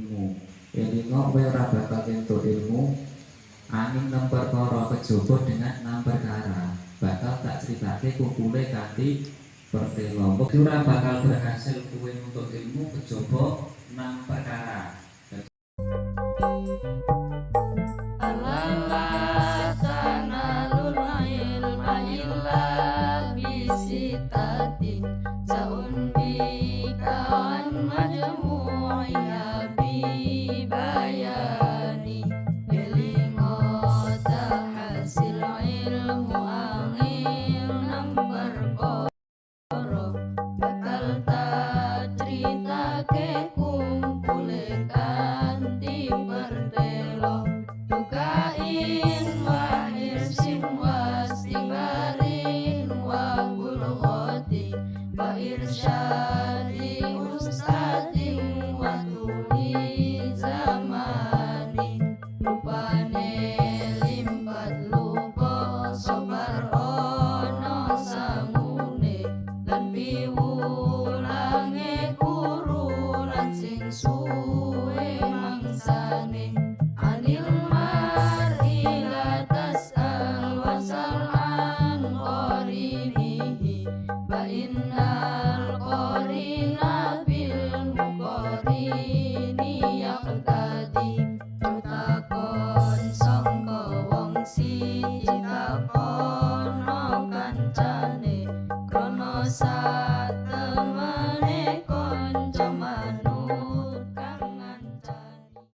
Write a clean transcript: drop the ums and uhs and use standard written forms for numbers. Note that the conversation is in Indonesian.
ilmu. Elinga kowe ora bakal entuk ilmu angin nem perkara kejaba dengan enam perkara. Bakal tak critake kumpule kanthi pertelo. Ora bakal berhasil kowe nuntut ilmu kejaba enam perkara. Sobar ono sangune lan piwu